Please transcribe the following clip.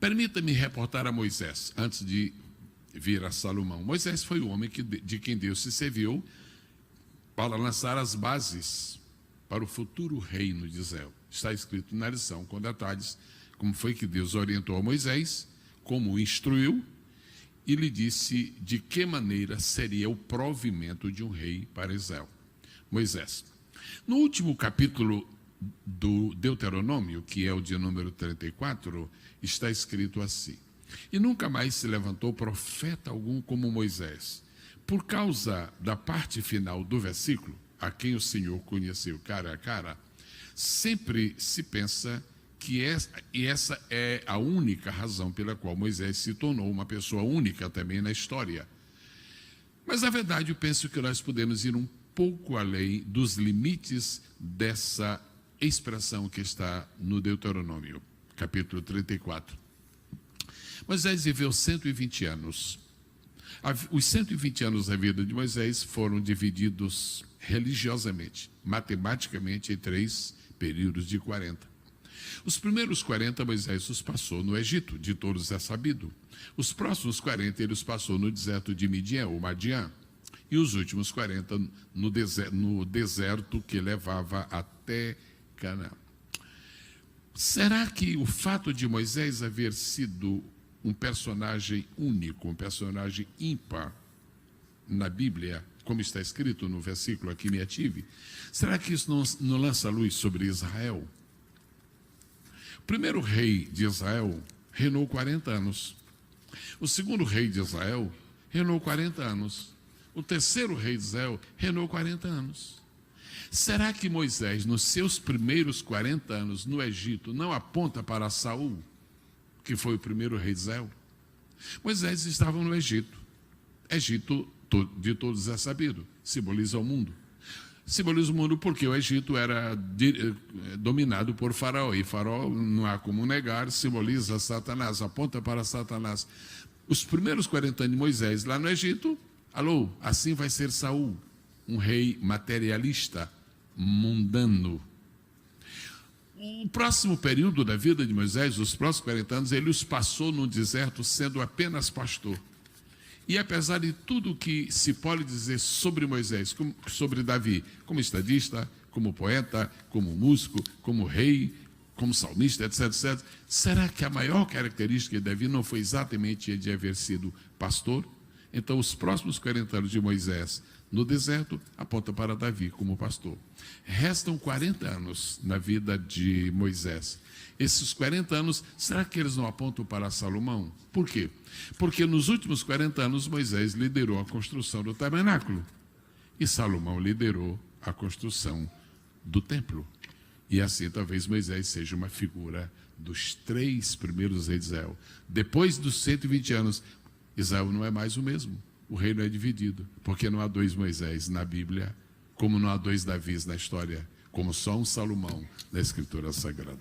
Permita-me reportar a Moisés, antes de vir a Salomão. Moisés foi o homem de quem Deus se serviu para lançar as bases para o futuro reino de Israel. Está escrito na lição, com detalhes, como foi que Deus orientou a Moisés, como o instruiu, e lhe disse de que maneira seria o provimento de um rei para Israel. Moisés. No último capítulo do Deuteronômio, que é o de número 34, está escrito assim: e nunca mais se levantou profeta algum como Moisés. Por causa da parte final do versículo, a quem o Senhor conheceu cara a cara, sempre se pensa que essa é a única razão pela qual Moisés se tornou uma pessoa única também na história. Mas, na verdade, eu penso que nós podemos ir um pouco além dos limites dessa expressão que está no Deuteronômio, capítulo 34. Moisés viveu 120 anos. Os 120 anos da vida de Moisés foram divididos religiosamente, matematicamente, em 3 períodos de 40. Os primeiros 40 Moisés os passou no Egito, de todos é sabido. Os próximos 40 ele os passou no deserto de Midian, ou Madian. E os últimos 40 no deserto que levava até Canaã. Será que o fato de Moisés haver sido um personagem único, um personagem ímpar na Bíblia, como está escrito no versículo aqui me ative, será que isso não lança luz sobre Israel? O primeiro rei de Israel reinou 40 anos. O segundo rei de Israel reinou 40 anos. O terceiro rei de Israel reinou 40 anos. Será que Moisés, nos seus primeiros 40 anos no Egito, não aponta para Saul, que foi o primeiro rei de Israel? Moisés estava no Egito. Egito, de todos é sabido, simboliza o mundo. Simboliza o mundo porque o Egito era dominado por Faraó, e Faraó, não há como negar, simboliza Satanás, aponta para Satanás. Os primeiros 40 anos de Moisés lá no Egito, assim vai ser Saul, um rei materialista, mundano. O próximo período da vida de Moisés, os próximos 40 anos, ele os passou no deserto sendo apenas pastor. E apesar de tudo que se pode dizer sobre Moisés, sobre Davi, como estadista, como poeta, como músico, como rei, como salmista, etc., etc., será que a maior característica de Davi não foi exatamente a de haver sido pastor? Então, os próximos 40 anos de Moisés no deserto apontam para Davi como pastor. Restam 40 anos na vida de Moisés. Esses 40 anos, será que eles não apontam para Salomão? Por quê? Porque nos últimos 40 anos Moisés liderou a construção do tabernáculo e Salomão liderou a construção do templo. E assim talvez Moisés seja uma figura dos 3 primeiros reis de Israel. Depois dos 120 anos, Israel não é mais o mesmo. O reino é dividido, porque não há 2 Moisés na Bíblia, como não há 2 Davis na história, como só um Salomão na Escritura Sagrada.